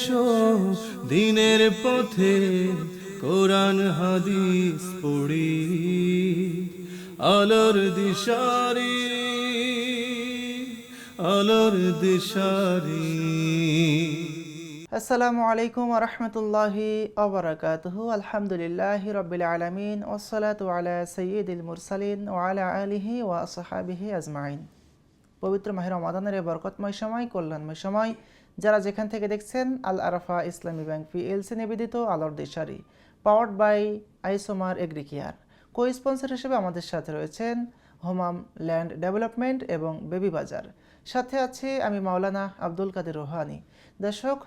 এসো দিনের পথে কোরআন হাদিস পড়ি আলোর দিশারি আলোর দিশারি। আসসালামু আলাইকুম ওয়া রাহমাতুল্লাহি ওয়া বারাকাতুহু। আলহামদুলিল্লাহি রাব্বিল আলামিন ওয়াসসালাতু আলা সাইয়্যিদিল মুরসালিন ওয়া আলা আলিহি ওয়া আসহাবিহি আজমাইন। পবিত্র মাহে রমাদানের এই বরকতময় সময়, কল্যাণময় সময়, যারা যেখান থেকে দেখছেন, আল আরাফা ইসলামী ব্যাংক পিএলসি নিবেদিত আলোর দিশারি, powered by Isomer Agricare. Co sponsor হিসেবে আমাদের সাথে রয়েছেন হোমাম ল্যান্ড ডেভেলপমেন্ট এবং বেবি বাজার। সাথে আছি আমি মাওলানা আব্দুল কাদের রোহানি। দর্শক,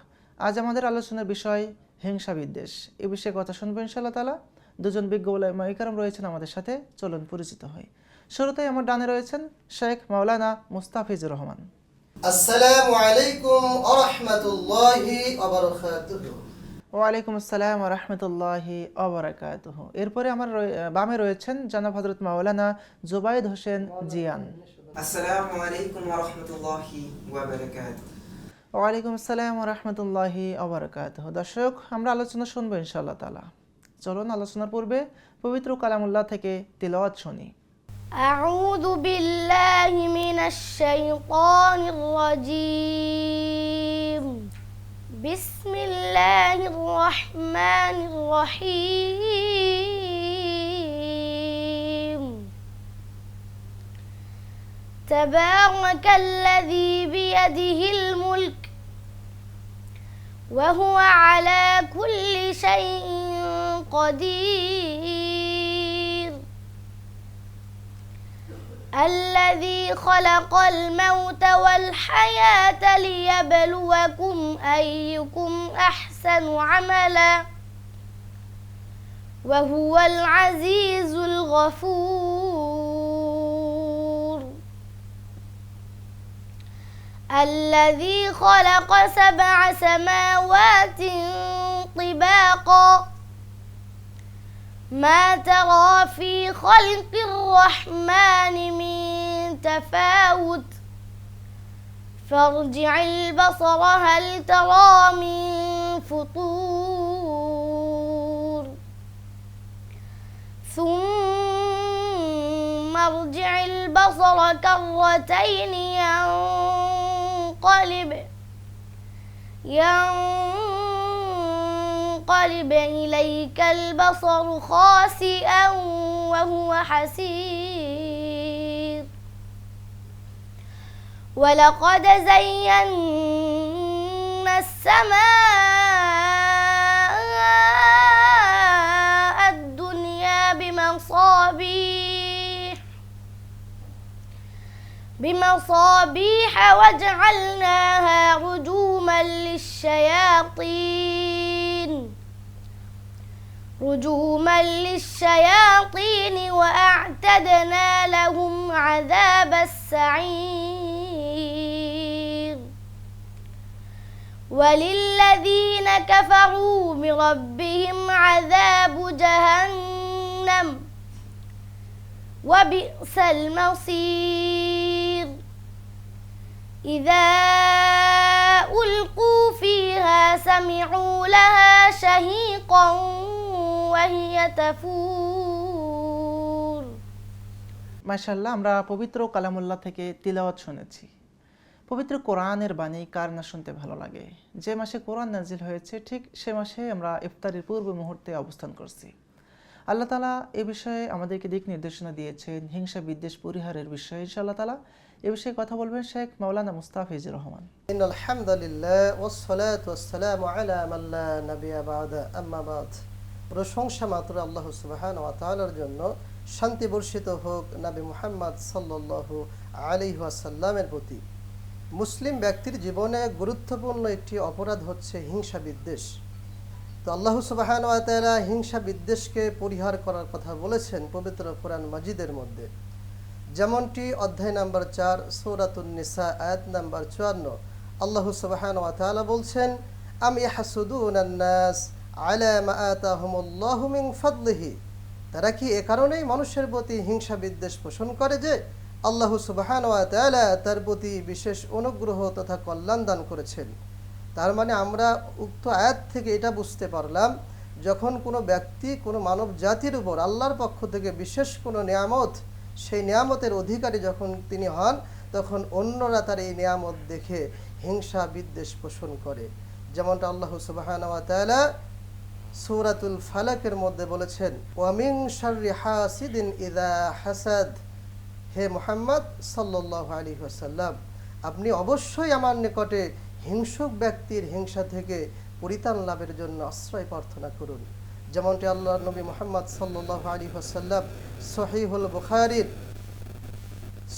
আজ আমাদের আলোচনার বিষয় হিংসা বিদ্বেষ। এ বিষয়ে কথা শুনবো ইনশাআল্লাহ তাআলা। দুজন বিজ্ঞ উলামা ইকরাম রয়েছেন আমাদের সাথে, চলুন পরিচিত হই। শুরুতেই আমার ডানে রয়েছেন শেখ মাওলানা মুস্তাফিজুর রহমান। আসসালামু আলাইকুম ওয়া রাহমাতুল্লাহি ওয়া বারাকাতুহু। ওয়ালাইকুম আসসালাম ওয়া রাহমাতুল্লাহি ওয়া বারাকাতুহু। এরপরে আমার বামে রয়েছেন জনাব হযরত মাওলানা জুবাইদ হোসেন জিয়ান। আসসালামু আলাইকুম ওয়া রাহমাতুল্লাহি ওয়া বারাকাতুহু। ওয়ালাইকুম আসসালাম ওয়া রাহমাতুল্লাহি ওয়া বারাকাতুহু। দর্শক, আমরা আলোচনা শুনবো ইনশাআল্লাহ তাআলা। চলুন আলোচনার পূর্বে পবিত্র কালামুল্লাহ থেকে তিলাওয়াত শুনি। أعوذ بالله من الشيطان الرجيم. بسم الله الرحمن الرحيم. تبارك الذي بيده الملك وهو على كل شيء قدير. الذي خلق الموت والحياة ليبلوكم أيكم أحسن عملا وهو العزيز الغفور. الذي خلق 7 سماوات طباقا ما ترى في خلق الرحمن من تفاوت فارجع البصر هل ترى من فطور ثم ارجع البصر كرتين ينقلب إليك البصر خاسئا وهو حسير. ولقد زينا السماء الدنيا بمصابيح وجعلناها رجوما للشياطين وأعتدنا لهم عذاب السعير. وللذين كفروا بربهم عذاب جهنم وبئس المصير. إذا ألقوا فيها سمعوا لها شهيقا وهي تفور. মাশাআল্লাহ, আমরা পবিত্র কালামুল্লাহ থেকে তিলাওয়াত শুনেছি। পবিত্র কোরআনের বাণী কার না শুনতে ভালো লাগে। যে মাসে কোরআন নাজিল হয়েছে ঠিক সে মাসে আমরা ইফতারের পূর্ব মুহূর্তে অবস্থান করছি। আল্লাহ তাআলা এ বিষয়ে আমাদেরকে দিক নির্দেশনা দিয়েছেন, হিংসা বিদ্বেষ পরিহারের বিষয়ে। ইনশাআল্লাহ তাআলা এ বিষয়ে কথা বলবেন শেখ মাওলানা মুস্তাফিজুর রহমান। ইন্নাল হামদুলিল্লাহ ওয়াসসালাতু ওয়াসসালামু আলা মান লা নাবিয়্যা বা'দা, আম্মা বা'দ। প্রশংসা মাত্র আল্লাহ সুবহানাহু ওয়া তাআলার জন্য। শান্তি বর্ষিত হোক নবী মুহাম্মদ সাল্লাল্লাহু আলাইহি ওয়াসাল্লামের প্রতি। মুসলিম ব্যক্তির জীবনে গুরুত্বপূর্ণ একটি অপরাধ হচ্ছে হিংসা বিদ্বেষ। তো আল্লাহ সুবহানাহু ওয়া তাআলা হিংসা বিদ্বেষকে পরিহার করার কথা বলেছেন পবিত্র কোরআন মাজিদের মধ্যে। যেমনটি অধ্যায় নাম্বার 4 সূরাতুন নিসা আয়াত নাম্বার 54 আল্লাহ সুবহানাহু ওয়া তাআলা বলছেন, আম ইয়াহসুদুনান নাস আলা মা আতাহুমুল্লাহু মিন ফাদলিহি। তারা কি এ কারণেই মানুষের প্রতি হিংসা বিদ্বেষ পোষণ করে যে আল্লাহ সুবহানাহু ওয়া তাআলা তার প্রতি বিশেষ অনুগ্রহ তথা কল্যাণ দান করেছেন। তার মানে আমরা উক্ত আয়াত থেকে এটা বুঝতে পারলাম, যখন কোনো ব্যক্তি কোনো মানব জাতির উপর আল্লাহর পক্ষ থেকে বিশেষ কোনো নিয়ামত, সেই নিয়ামতের অধিকারী যখন তিনি হন, তখন অন্যরা তার এই নিয়ামত দেখে হিংসা বিদ্বেষ পোষণ করে। যেমনটা আল্লাহ সুবহানাহু ওয়া তাআলা সূরাতুল ফালাকের মধ্যে বলেছেন, ওয়া মিন শাররি হাসিদিন ইযা হাসাদ। হে মুহাম্মদ সাল্লাল্লাহু আলাইহি ওয়াসাল্লাম, আপনি অবশ্যই আমার নিকটে হিংসুক ব্যক্তির হিংসা থেকে পরিত্রাণ লাভের জন্য আশ্রয় প্রার্থনা করুন। যেমনটি আল্লাহর নবী মুহাম্মদ সাল্লাল্লাহু আলাইহি ওয়াসাল্লাম সহিহুল বুখারীর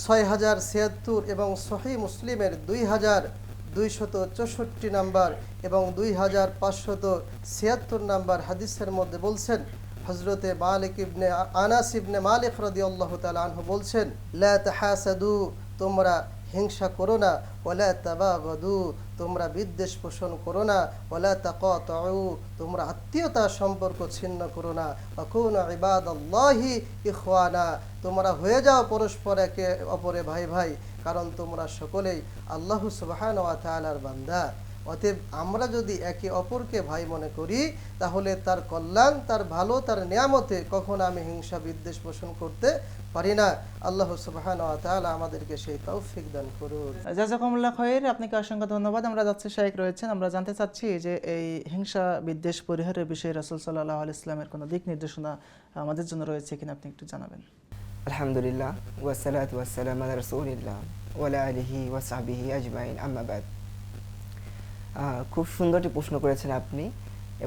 6076 এবং সহিহ মুসলিমের 2264 নাম্বার এবং 2576 নাম্বার হাদিসের মধ্যে বলছেন, হযরতে মালিক ইবনে আনাস ইবনে মালিক রাদিয়াল্লাহু তাআলা আনহু বলছেন, লা তাহাসাদু, তোমরা হিংসা করো না, ওয়ালা তাবাগাদু, তোমরা বিদ্বেষ পোষণ করো না, ওয়ালা তাকাতাউ, তোমরা আত্মীয়তা সম্পর্ক ছিন্ন করো না, ওয়াকুনু ইবাদাল্লাহি ইখওয়ানা, তোমরা হয়ে যাও পরস্পর একে অপরে ভাই ভাই, কারণ তোমরা সকলেই আল্লাহ সুবহানাহু ওয়া তাআলার বান্দা। অতএব আমরা যদি একে অপরকে ভাই মনে করি, তাহলে তার কল্যাণ, তার ভালো, তার নিয়ামতে কখনো আমি হিংসা বিদ্বেষ পোষণ করতে পারি না। আল্লাহ সুবহানাহু ওয়া তাআলা আমাদেরকে সেই তৌফিক দান করুন। জাযাকুমুল্লাহ খায়র, আপনাকে অসংখ্য ধন্যবাদ। আমরা যাচ্ছি শাইখ রয়েছেন, আমরা জানতে চাচ্ছি যে এই হিংসা বিদ্বেষ পরিহারের বিষয়ে রাসূল সাল্লাল্লাহু আলাইহি ওয়াসাল্লামের কোনো দিক নির্দেশনা আমাদের জন্য রয়েছে কিনা আপনি একটু জানাবেন। আলহামদুলিল্লাহ ওয়াসসালাতু ওয়াসসালামু আলা রাসূলিল্লাহ ওয়া আলা আলিহি ওয়া সাহবিহি আজমাইন, আম্মা বাদ। খুব সুন্দর একটি প্রশ্ন করেছেন আপনি,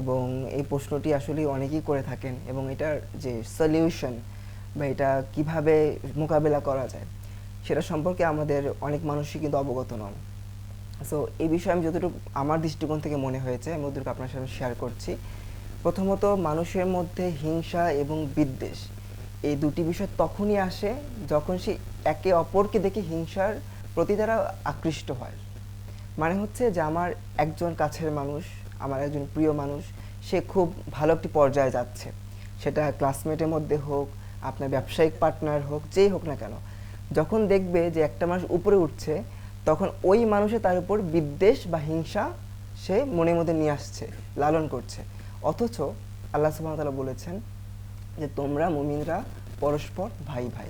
এবং এই প্রশ্নটি আসলে অনেকেই করে থাকেন, এবং এটার যে সলিউশন বা এটা কিভাবে মোকাবেলা করা যায় সেটা সম্পর্কে আমাদের অনেক মানুষই কিন্তু অবগত নন। সো এই বিষয়ে আমি যতটুকু আমার দৃষ্টিকোণ থেকে মনে হয়েছে আমি ওদেরকে আপনার সাথে শেয়ার করছি। প্রথমত, মানুষের মধ্যে হিংসা এবং বিদ্বেষ এই দুটি বিষয় তখনই আসে যখন সে একে অপরকে দেখে হিংসার প্রতি তারা আকৃষ্ট হয়। মানে হচ্ছে যে আমার একজন কাছের মানুষ, আমার একজন প্রিয় মানুষ, সে খুব ভালো একটি পর্যায়ে যাচ্ছে, সেটা ক্লাসমেটের মধ্যে হোক, আপনার ব্যবসায়িক পার্টনার হোক, যেই হোক না কেন, যখন দেখবে যে একটা মানুষ উপরে উঠছে, তখন ওই মানুষে তার উপর বিদ্বেষ বা হিংসা সে মনের মধ্যে নিয়ে আসছে, লালন করছে। অথচ আল্লাহ সুবহানাহু ওয়া তাআলা বলেছেন যে তোমরা মুমিনরা পরস্পর ভাই ভাই।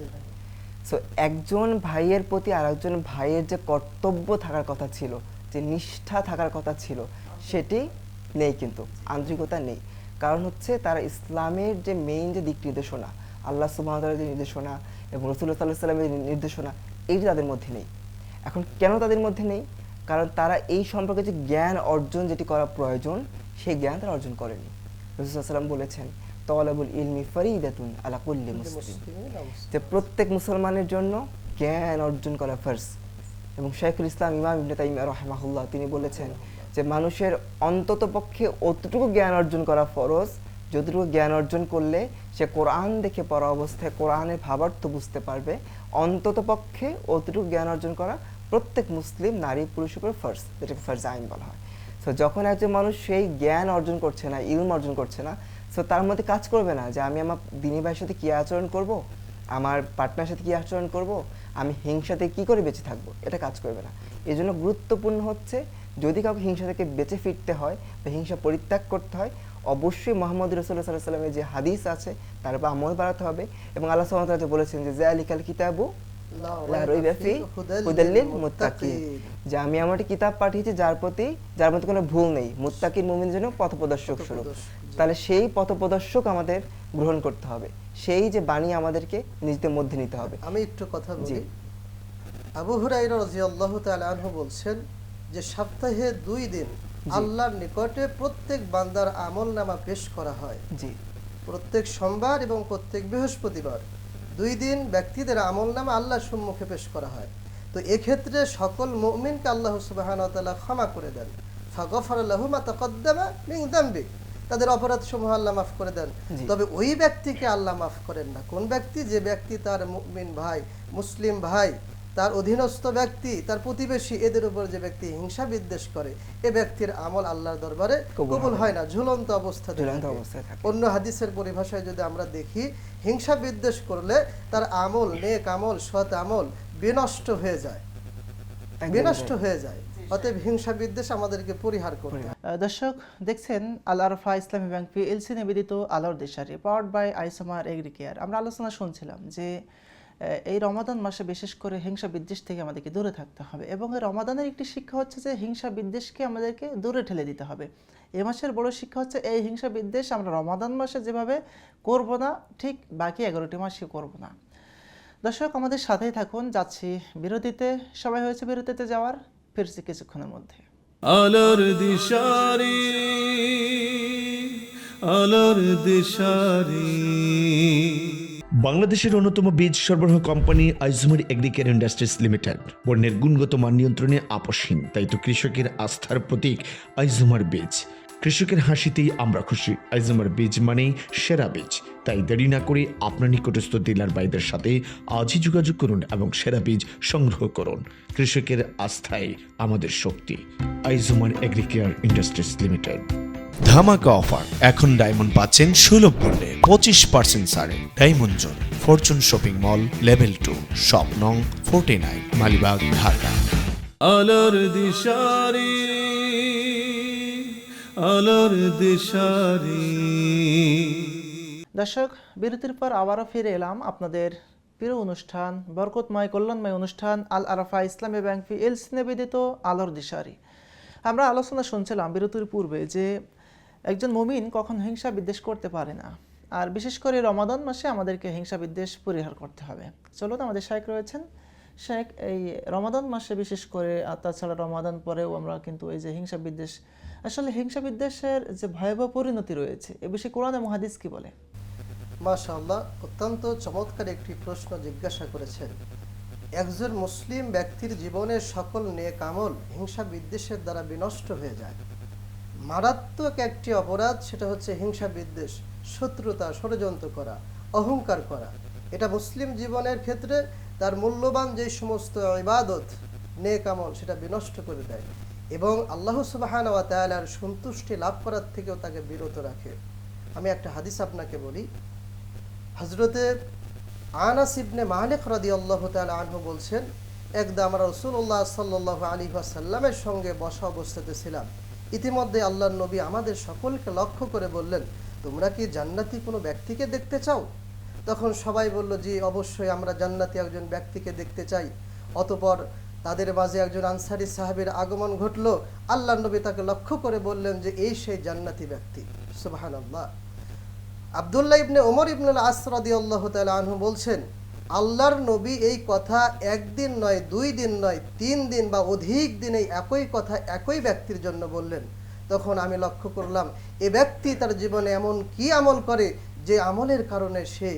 সো একজন ভাইয়ের প্রতি আরেকজন ভাইয়ের যে কর্তব্য থাকার কথা ছিল, যে নিষ্ঠা থাকার কথা ছিল, সেটি নেই, কিন্তু আন্তরিকতা নেই। কারণ হচ্ছে তারা ইসলামের যে মেইন যে দিক নির্দেশনা, আল্লাহ সুবহানাহু ওয়া তাআলার যে নির্দেশনা এবং রাসূলুল্লাহ সাল্লাল্লাহু আলাইহি ওয়াসাল্লামের নির্দেশনা, এইটি তাদের মধ্যে নেই। এখন কেন তাদের মধ্যে নেই? কারণ তারা এই সম্পর্কে যে জ্ঞান অর্জন যেটি করা প্রয়োজন, সেই জ্ঞান তারা অর্জন করেনি। রাসূলুল্লাহ সাল্লাল্লাহু আলাইহি ওয়াসাল্লাম বলেছেন, তালাবুল ইলমি ফরিদাতুন আলা কুল্লি মুসলিম, যে প্রত্যেক মুসলমানের জন্য জ্ঞান অর্জন করা ফরজ। এবং শাইখুল ইসলাম ইমাম ইবনে তাইমিয়া রাহিমাহুল্লাহ তিনি বলেছেন যে মানুষের অন্ততপক্ষে অতটুকু জ্ঞান অর্জন করা ফরজ, যতটুকু জ্ঞান অর্জন করলে সে কোরআন দেখে পড়া অবস্থায় কোরআনের ভাবার্থ বুঝতে পারবে, অন্ততপক্ষে অতটুকু জ্ঞান অর্জন করা প্রত্যেক মুসলিম নারী পুরুষের উপর ফরজ, যেটাকে ফরজ আইন বলা হয়। সো যখন একজন মানুষ সেই জ্ঞান অর্জন করছে না, ইলম অর্জন করছে না, সো তার মধ্যে কাজ করবে না যে আমি আমার দিনী ভাইয়ের সাথে কী আচরণ করব, আমার পার্টনারের সাথে কী আচরণ করব, আমি হিংসাতে কী করে বেঁচে থাকবো, এটা কাজ করবে না। এই জন্য গুরুত্বপূর্ণ হচ্ছে যদি কাউকে হিংসা থেকে বেঁচে ফিরতে হয় বা হিংসা পরিত্যাগ করতে হয়, অবশ্যই মুহাম্মদ রাসূলুল্লাহ সাল্লাল্লাহু আলাইহি ওয়াসাল্লামের যে হাদিস আছে তার উপর আমল বাড়াতে হবে। এবং আল্লাহ সুবহানাহু ওয়া তাআলা বলেছেন যে যালিকাল কিতাবু লা রাইবা ফি হুদাল লিল মুত্তাকিন, যে আমি আমার একটি কিতাব পাঠিয়েছি যার মধ্যে কোনো ভুল নেই, মুত্তাকিন মুমিনের জন্য পথপ্রদর্শক স্বরূপ। তাহলে সেই পথপ্রদর্শক আমাদের গ্রহণ করতে হবে, সেই যে বাণী আমাদেরকে নিজেদের মধ্যে নিতে হবে। আমি একটু কথা বলি। আবু হুরায়রা রাদিয়াল্লাহু তাআলা আনহু বলছেন যে সপ্তাহে 2 দিন আল্লাহর নিকটে প্রত্যেক বান্দার আমলনামা পেশ করা হয়। জি, প্রত্যেক সোমবার এবং প্রত্যেক বৃহস্পতিবার 2 দিন ব্যক্তিদের আমলনামা আল্লাহর সম্মুখে পেশ করা হয়। তো এক্ষেত্রে সকল মুমিনকে আল্লাহ সুবহানাহু ওয়া তাআলা ক্ষমা করে দেন, ফাগফারা লাহু মা তাকাদ্দামা মিন যামবি, তাদের অপরাধসমূহ আল্লাহ মাফ করে দেন। তবে ওই ব্যক্তিকে আল্লাহ মাফ করেন না। কোন ব্যক্তি? যে ব্যক্তি তার মুমিন ভাই, মুসলিম ভাই, তার অধীনস্থ ব্যক্তি, তার প্রতিবেশী, এদের উপর যে ব্যক্তি হিংসা বিদ্বেষ করে, এ ব্যক্তির আমল আল্লাহর দরবারে কবুল হয় না, ঝুলন্ত অবস্থায় থাকে। অন্য হাদিসের পরিভাষায় যদি আমরা দেখি, হিংসা বিদ্বেষ করলে তার আমল, নেক আমল, সৎ আমল বিনষ্ট হয়ে যায়, বিনষ্ট হয়ে যায়। অতএব হিংসা বিদ্বেষ আমাদেরকে পরিহার করতে হবে। দর্শক দেখছেন আল আরফা ইসলামী ব্যাংক পিএলসি নিবেদিত আলোর দিশারি পাওয়ার্ড বাই আইসোমার এগ্রিকেয়ার। আমরা আলোচনা শুনছিলাম যে এই রমাদান মাসে বিশেষ করে হিংসা বিদ্বেষ থেকে আমাদেরকে দূরে থাকতে হবে, এবং এই রমাদানের একটি শিক্ষা হচ্ছে যে হিংসা বিদ্বেষকে আমাদেরকে দূরে ঠেলে দিতে হবে। এ মাসের বড় শিক্ষা হচ্ছে এই হিংসা বিদ্বেষ আমরা রমাদান মাসে যেভাবে করব না, ঠিক বাকি 11টি মাসে করব না। দর্শক আমাদের সাথেই থাকুন, যাচ্ছি বিরতিতে। সময় হয়েছে বিরতিতে যাওয়ার, ফিরছি কিছুক্ষণের মধ্যে। আলোর দিশারি, আলোর দিশারি। বাংলাদেশের অন্যতম বীজ সরবরাহ কোম্পানি আইজুমার এগ্রিকেয়ার ইন্ডাস্ট্রিজ লিমিটেড পণ্যের গুণগত মান নিয়ন্ত্রণে আপোষহীন, তাই তো কৃষকের আস্থার প্রতীক আইজুমার বীজ। কৃষকের হাসিতেই আমরা খুশি। আইজুমার বীজ মানেই সেরা বীজ, তাই দেরি না করে আপনার নিকটস্থ ডিলার ভাইদের সাথে আজই যোগাযোগ করুন এবং সেরা বীজ সংগ্রহ করুন। কৃষকের আস্থায় আমাদের শক্তি। আইজুমার এগ্রিকেয়ার ইন্ডাস্ট্রিজ লিমিটেড। ধামাকা অফার, এখন ডায়মন্ড পাচ্ছেন সুলভ মূল্যে 25% ছাড়ে। Diamond zone, Fortune shopping mall, level 2, shop নং 49, মালিবাগ, ঢাকা। আলোর দিশারি, আলোর দিশারি। দর্শক বিরতির পর আবারও ফিরে এলাম আপনাদের প্রিয় অনুষ্ঠান, বরকতময় কল্যাণময় অনুষ্ঠান আল আরফা ইসলামী ব্যাংক পিএলসি নিবেদিত আলোর দিশারি। আমরা আলোচনা শুনছিলাম বিরতির পূর্বে যে একজন মুমিন কখন হিংসা বিদ্বেষ করতে পারে না, আর বিশেষ করে রমাদান মাসে আমাদেরকে হিংসা বিদ্বেষ পরিহার করতে হবে। চলুন, আমাদের শাইখ রয়েছেন। শাইখ, এই রমাদান মাসে বিশেষ করে, আর তাছাড়া রমাদান পরেও আমরা কিন্তু এই যে হিংসা বিদ্বেষ, আসলে হিংসা বিদ্বেষের যে ভয়াবহ পরিণতি রয়েছে এ বিষয়ে কোরআন এবং হাদিস কি বলে? মাশাআল্লাহ, অত্যন্ত চমৎকার একটি প্রশ্ন জিজ্ঞাসা করেছেন। একজন মুসলিম ব্যক্তির জীবনের সকল নেক আমল হিংসা বিদ্বেষের দ্বারা বিনষ্ট হয়ে যায়। মারাত্মক একটি অপরাধ, সেটা হচ্ছে হিংসা বিদ্বেষ, শত্রুতা, ষড়যন্ত্র করা, অহংকার করা। এটা মুসলিম জীবনের ক্ষেত্রে তার মূল্যবান যে সমস্ত ইবাদত, নেক আমল, সেটা বিনষ্ট করে দেয় এবং আল্লাহ সুবহানাহু ওয়া তাআলার সন্তুষ্টি লাভ করার থেকেও তাকে বিরত রাখে। আমি একটা হাদিস আপনাকে বলি। হযরতে আনাস ইবনে মালিক রাদিয়াল্লাহু তাআলা আনহু বলছেন, একদা আমরা রাসূলুল্লাহ সাল্লাল্লাহু আলাইহি ওয়াসাল্লামের সঙ্গে বসা অবস্থাতে ছিলাম। ইতিমধ্যে আল্লাহর নবী আমাদের সকলকে লক্ষ্য করে বললেন, তোমরা কি জান্নাতি কোনো ব্যক্তিকে দেখতে চাও? তখন সবাই বলল, জি অবশ্যই আমরা জান্নাতি একজন ব্যক্তিকে দেখতে চাই। অতঃপর তাদের মাঝে একজন আনসারী সাহাবীর আগমন ঘটল। আল্লাহর নবী তাকে লক্ষ্য করে বললেন যে এই সেই জান্নাতি ব্যক্তি। সুবহানাল্লাহ। আব্দুল্লাহ ইবনে ওমর ইবনে আস রাদিয়াল্লাহু তাআলা আনহু বলছেন, আল্লাহর নবী এই কথা একদিন নয়, 2 দিন নয়, 3 দিন বা অধিক দিন এই একই কথা একই ব্যক্তির জন্য বললেন। তখন আমি লক্ষ্য করলাম এ ব্যক্তি তার জীবনে এমন কি আমল করে যে আমলের কারণে সে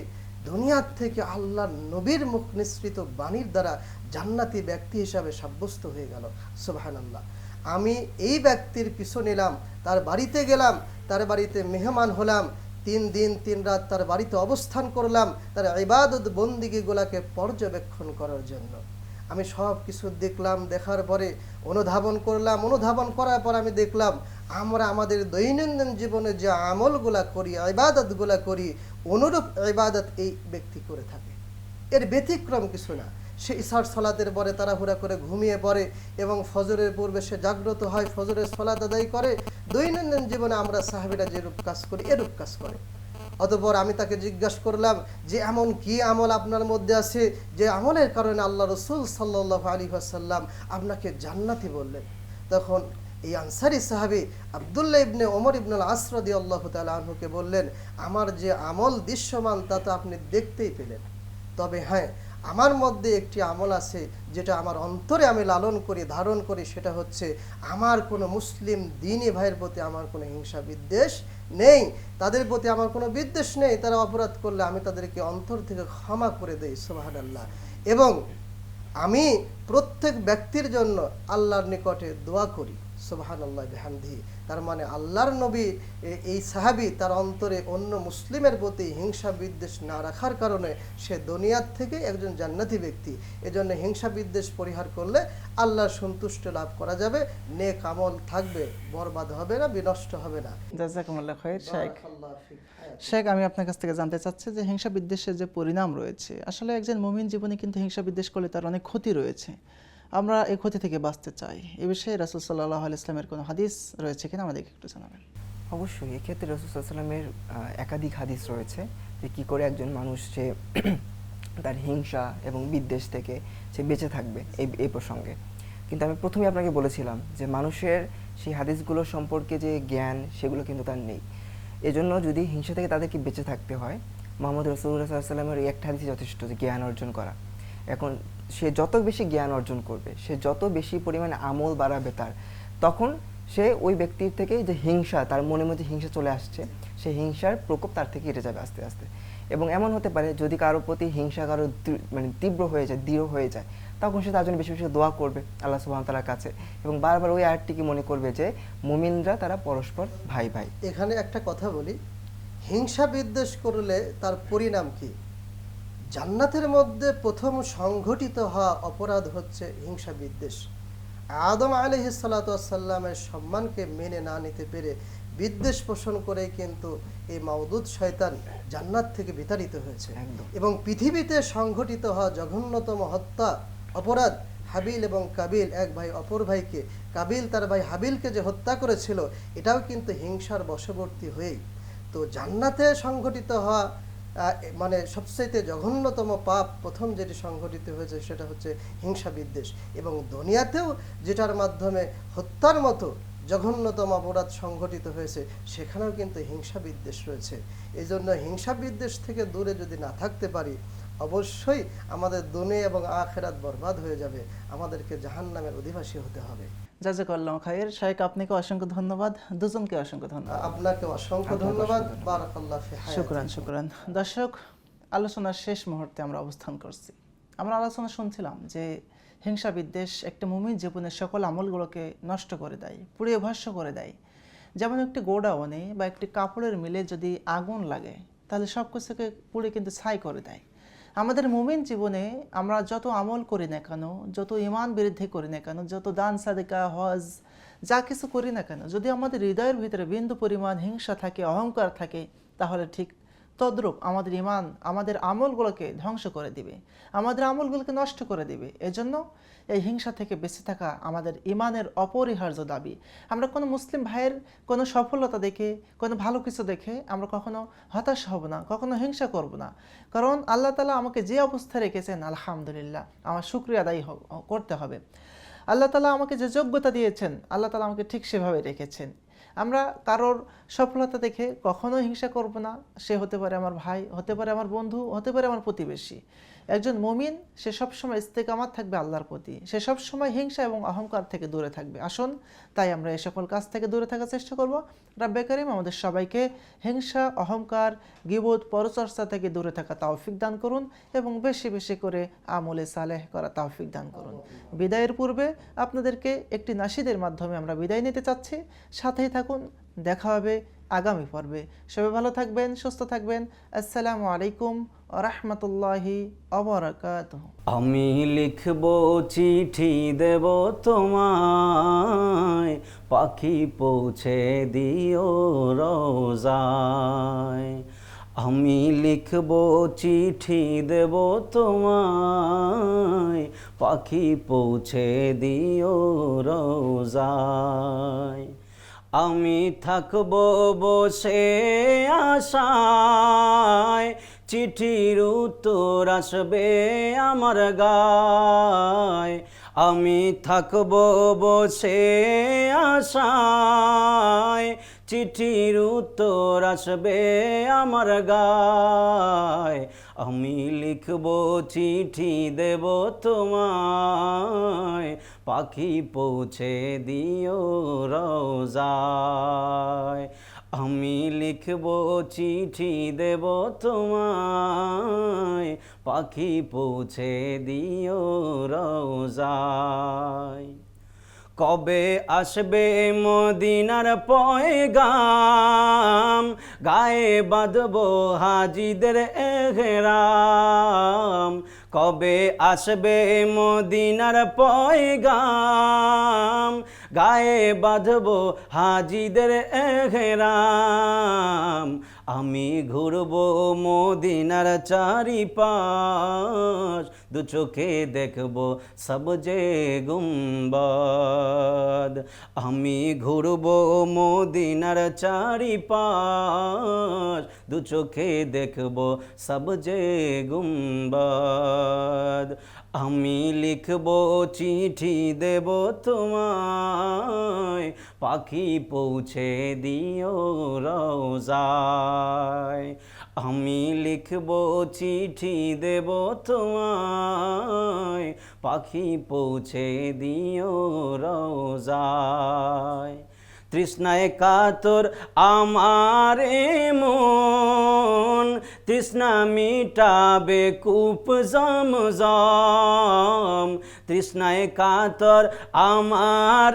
দুনিয়ার থেকে আল্লাহর নবীর মুখ নিঃসৃত বাণীর দ্বারা জান্নাতি ব্যক্তি হিসাবে সাব্যস্ত হয়ে গেল। সুবহানাল্লাহ। আমি এই ব্যক্তির পিছু নিলাম, তার বাড়িতে গেলাম, তার বাড়িতে মেহমান হলাম, 3 দিন 3 রাত তার বাড়িতে অবস্থান করলাম তার ইবাদত বন্দিগিগুলোকে পর্যবেক্ষণ করার জন্য। আমি সব কিছু দেখলাম, দেখার পরে অনুধাবন করলাম, অনুধাবন করার পর আমি দেখলাম আমরা আমাদের দৈনন্দিন জীবনে যে আমলগুলা করি, ইবাদতগুলা করি, অনুরূপ ইবাদত এই ব্যক্তি করে থাকে। এর ব্যতিক্রম কিছু না। সে ইশার সালাতের পরে তাড়াহুড়া করে ঘুমিয়ে পড়ে এবং ফজরের পূর্বে সে জাগ্রত হয়, ফজরের সালাত আদায় করে। দৈনন্দিন জীবনে আমরা সাহাবীরা যেরূপ কাজ করি এরূপ কাজ করে। অতঃপর আমি তাকে জিজ্ঞাসা করলাম যে এমন কি আমল আপনার মধ্যে আছে যে আমলের কারণে আল্লাহ রাসূল সাল্লাল্লাহু আলাইহি ওয়াসাল্লাম আপনাকে জান্নাতি বললেন? তখন এই আনসারী সাহাবী আব্দুল্লাহ ইবনে ওমর ইবনে আস রাদিয়াল্লাহু তাআলা আনহুকে বললেন, আমার যে আমল দৃশ্যমান তা তো আপনি দেখতেই পেলেন, তবে হ্যাঁ আমার মধ্যে একটি আমল আছে যেটা আমার অন্তরে আমি লালন করি, ধারণ করি, সেটা হচ্ছে আমার কোনো মুসলিম দ্বীনী ভাইয়ের প্রতি আমার কোনো হিংসা বিদ্বেষ নেই, তাদের প্রতি আমার কোনো বিদ্বেষ নেই। তারা অপরাধ করলে আমি তাদেরকে অন্তর থেকে ক্ষমা করে দেই। সুবহানাল্লাহ। এবং আমি প্রত্যেক ব্যক্তির জন্য আল্লাহর নিকটে দোয়া করি। সুবহানাল্লাহ বিহামদিহি। তার মানে আল্লাহর নবী এই সাহাবী তার অন্তরে অন্য মুসলিমের প্রতি হিংসা বিদ্বেষ না রাখার কারণে সে দুনিয়ার থেকে একজন জান্নাতি ব্যক্তি। এজন্য হিংসা বিদ্বেষ পরিহার করলে আল্লাহর সন্তুষ্টি লাভ করা যাবে, নেক আমল থাকবে, বরবাদ হবে না, বিনষ্ট হবে না। জাযাকুমুল্লাহ খাইর। শেখ, আমি আপনার কাছ থেকে জানতে চাচ্ছি যে হিংসা বিদ্বেষের যে পরিণাম রয়েছে, আসলে একজন মুমিন জীবনে কিন্তু হিংসা বিদ্বেষ করলে তার অনেক ক্ষতি রয়েছে। আমরা এই ক্ষতি থেকে বাঁচতে চাই। এ বিষয়ে রাসূল সাল্লাল্লাহু আলাইহি ইসলামের কোনো হাদিস রয়েছে কিনা আমাদেরকে একটু জানাবেন। অবশ্যই এক্ষেত্রে রাসূল সাল্লাল্লাহু আলাইহি ওয়াসাল্লামের একাধিক হাদিস রয়েছে যে কী করে একজন মানুষ সে তার হিংসা এবং বিদ্বেষ থেকে সে বেঁচে থাকবে এই প্রসঙ্গে। কিন্তু আমি প্রথমে আপনাকে বলেছিলাম যে মানুষের সেই হাদিসগুলো সম্পর্কে যে জ্ঞান সেগুলো কিন্তু তার নেই। এজন্য যদি হিংসা থেকে তাদেরকে বেঁচে থাকতে হয়, মুহাম্মদ রাসূলুল্লাহ সাল্লাল্লাহু আলাইহি ওয়াসাল্লামের এই একটা হাদিসই যথেষ্ট যে জ্ঞান অর্জন করা। এখন সে যত বেশি জ্ঞান অর্জন করবে, সে যত বেশি পরিমাণে আমল বাড়াবে তার, তখন সে ওই ব্যক্তির থেকে যে হিংসা, তার মনের মধ্যে হিংসা চলে আসছে, সেই হিংসার প্রকোপ তার থেকে কেটে যাবে আস্তে আস্তে। এবং এমন হতে পারে যদি কারোর প্রতি হিংসা কারো মানে তীব্র হয়ে যায়, দৃঢ় হয়ে যায়, তখন সে তার জন্য বেশি বেশি দোয়া করবে আল্লাহ সুবহানাহু ওয়া তাআলার কাছে, এবং বারবার ওই আয়াতটিকে মনে করবে যে মুমিনরা তারা পরস্পর ভাই ভাই। এখানে একটা কথা বলি, হিংসা বিদ্বেষ করলে তার পরিণাম কি? জান্নাতের মধ্যে প্রথম সংঘটিত হওয়া অপরাধ হচ্ছে হিংসা বিদ্বেষ। আদম আলাইহিস সালাতু ওয়াস সালামের সম্মানকে মেনে না নিতে পেরে বিদ্বেষ পোষণ করে কিন্তু এই মাউদুদ শয়তান জান্নাত থেকে বিতাড়িত হয়েছে। একদম। এবং পৃথিবীতে সংঘটিত হওয়া জঘন্যতম হত্যা অপরাধ হাবিল এবং কাবিল, এক ভাই অপর ভাইকে, কাবিল তার ভাই হাবিলকে যে হত্যা করেছিল, এটাও কিন্তু হিংসার বশবর্তী হয়েই। তো জান্নাতে সংঘটিত হওয়া মানে সবচাইতে জঘন্যতম পাপ প্রথম যেটি সংঘটিত হয়েছে সেটা হচ্ছে হিংসা বিদ্বেষ। এবং দুনিয়াতেও যেটার মাধ্যমে হত্যার মতো জঘন্যতম অপরাধ সংঘটিত হয়েছে, সেখানেও কিন্তু হিংসা বিদ্বেষ রয়েছে। এই জন্য হিংসা বিদ্বেষ থেকে দূরে যদি না থাকতে পারি, অবশ্যই আমাদের দুনিয়া এবং আখিরাত বরবাদ হয়ে যাবে, আমাদেরকে জাহান্নামের অধিবাসী হতে হবে। জাযাকাল্লাহু খাইর। শাইখ আপনাকে অসংখ্য ধন্যবাদ, দুজনকে অসংখ্য ধন্যবাদ। আপনাকে অসংখ্য ধন্যবাদ। বারাকাল্লাহু ফি হায়াতিক। শুকরান শুকরান। দর্শক, আলোচনার শেষ মুহূর্তে আমরা অবস্থান করছি। আমরা আলোচনা শুনছিলাম যে হিংসা বিদ্বেষ একটা মুমিন জীবনের সকল আমলগুলোকে নষ্ট করে দেয়, পুড়িয়ে ভস্ম করে দেয়। যেমন একটি গোডাউনে বা একটি কাপড়ের মিলে যদি আগুন লাগে, তাহলে সব কিছুকে পুড়ে কিন্তু ছাই করে দেয়। আমাদের মুমিন জীবনে আমরা যত আমল করি না কেন, যত ঈমান বৃদ্ধি করি না কেন, যত দান সাদকা হজ যা কিছু করি না কেন, যদি আমাদের হৃদয়ের ভিতরে বিন্দু পরিমাণ হিংসা থাকে, অহংকার থাকে, তাহলে ঠিক তদ্রূপ আমাদের ঈমান আমাদের আমলগুলোকে ধ্বংস করে দিবে, আমাদের আমলগুলোকে নষ্ট করে দিবে। এজন্য এই হিংসা থেকে বেঁচে থাকা আমাদের ঈমানের অপরিহার্য দাবি। আমরা কোনো মুসলিম ভাইয়ের কোনো সফলতা দেখে, কোনো ভালো কিছু দেখে আমরা কখনো হতাশ হব না, কখনো হিংসা করব না। কারণ আল্লাহ তাআলা আমাকে যে অবস্থা রেখেছেন, আলহামদুলিল্লাহ, আমার শুকরিয়া আদায় করতে হবে। আল্লাহ তাআলা আমাকে যে যোগ্যতা দিয়েছেন, আল্লাহ তাআলা আমাকে ঠিক সেভাবে রেখেছেন। আমরা কারোর সফলতা দেখে কখনো হিংসা করব না। সে হতে পারে আমার ভাই, হতে পারে আমার বন্ধু, হতে পারে আমার প্রতিবেশী। একজন মুমিন সে সবসময় ইস্তেকামাত থাকবে আল্লাহর প্রতি, সে সবসময় হিংসা এবং অহংকার থেকে দূরে থাকবে। আসুন তাই আমরা এই সকল কাজ থেকে দূরে থাকার চেষ্টা করব। রাব্বে কারীম আমাদের সবাইকে হিংসা, অহংকার, গীবত, পরচর্চা থেকে দূরে থাকা তৌফিক দান করুন এবং বেশি বেশি করে আমলে সালেহ করা তৌফিক দান করুন। বিদায়ের পূর্বে আপনাদেরকে একটি নাশিদের মাধ্যমে আমরা বিদায় নিতে চাচ্ছি। সাথেই থাকুন, দেখা হবে আগামী পর্বে। সবাই ভালো থাকবেন, সুস্থ থাকবেন। আসসালামু আলাইকুম ওয়া রাহমাতুল্লাহি ওয়া বারাকাতুহু। আমি লিখব চিঠি দেব তোমায়, পাখি পৌঁছে দিও রোজায়। আমি লিখব চিঠি দেব তোমায়, পাখি পৌঁছে দিও রোজায়। আমি থাকব বসে আশায়, চিঠির উত্তর আসবে আমার গায়। আমি থাকব বসে আশায়, চিঠির উত্তর আসবে আমার গায়। আমি লিখব চিঠি দেব তোমায়, পাখি পৌঁছে দিও রোজায়। আমি লিখব চিঠি দেব তোমায়, পাখি পৌঁছে দিও রোজায়। কবে আসবে মদিনার পয়গাম, গায়ে বাঁধবো হাজিদের এহরাম। কবে আসবে মদিনার পয়গাম, গায়ে বাঁধবো হাজিদের এহরাম, আমি ঘুরবো মদিনার চারিপাশ, দু চোখে দেখবো সবজে গুম্বাদ। আমি ঘুরবো মদিনার চারিপাশ, দু চোখে দেখবো সবজে গুম্বাদ। আমি লিখবো চিঠি দেব তোমায়, পাখি পৌঁছে দিও রওজায়। আমি লিখবো চিঠি দেব তোমায়, পাখি পৌঁছে দিও রওজায়। তৃষ্ণায় কাতর আমার মন, তৃষ্ণা মিটাবে কূপ জমজম। তৃষ্ণায় কাতর আমার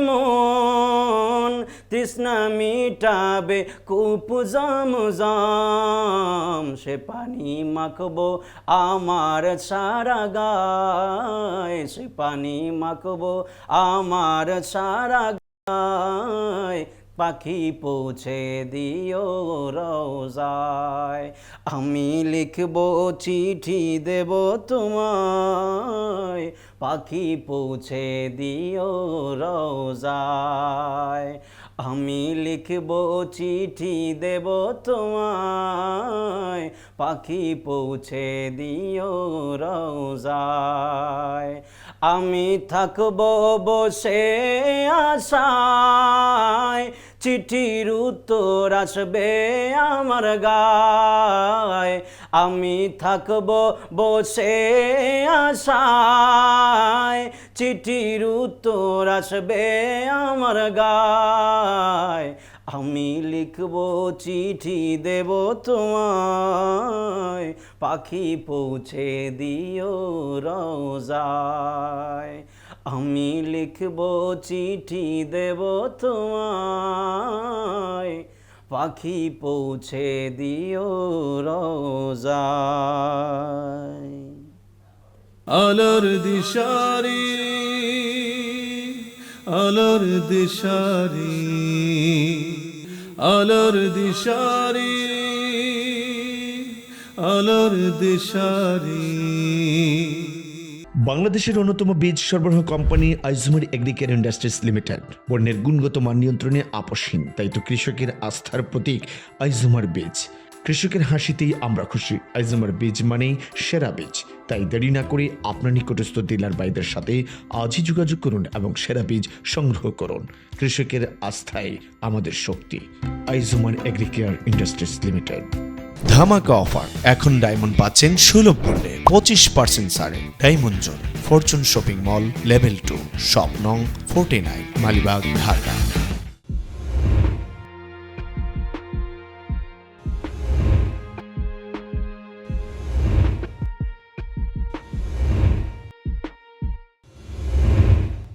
মন, তৃষ্ণা মিটাবে কূপ জমজম। সে পানি মাখবো আমার সারা গায়, সে পানি মাখবো আমার সারা গায়, পাখি পৌঁছে দিও রওজায়। আমি লিখবো চিঠি দেব তোমায়, পাখি পৌঁছে দিও রওজায়। আমি লিখবো চিঠি দেব তোমায়, পাখি পৌঁছে দিও রওজায়। আমি থাকবো বসে আশায়, চিঠির উত্তর আসবে আমার গায়। আমি থাকবো বসে আশায়, চিঠির উত্তর আসবে আমার গায়। আমি লিখবো চিঠি দেব তোমায়, পাখি পৌঁছে দিও রওজায়। আমি লিখবো চিঠি দেব তোমায়, পাখি পৌঁছে দিও রওজায়। আলোর দিশারি, আলোর দিশারি, আলোর দিশারি, আলোর দিশারি। বাংলাদেশের অন্যতম বীজ সরবরাহ কোম্পানি আইজুমার এগ্রিকেয়ার ইন্ডাস্ট্রিজ লিমিটেড বন্যের গুণগত মান নিয়ন্ত্রণে আপোষহীন, তাই তো কৃষকের আস্থার প্রতীক আইজুমার বীজ। কৃষকের হাসিতেই আমরা খুশি। আইজুমার বীজ মানেই সেরা বীজ। তাই দেরি না করে আপনার নিকটস্থ ডিলার ভাইদের সাথে আজই যোগাযোগ করুন এবং সেরা বীজ সংগ্রহ করুন। কৃষকের আস্থায় আমাদের শক্তি। আইজুমার এগ্রিকেয়ার ইন্ডাস্ট্রিজ লিমিটেড। ধামাকা অফার, এখন ডায়মন্ড পাচ্ছেন সুলভ মূল্যে 25% ছাড়ে। Diamond zone, Fortune shopping mall, level 2, shop নং 49, মালিবাগ, ঢাকা।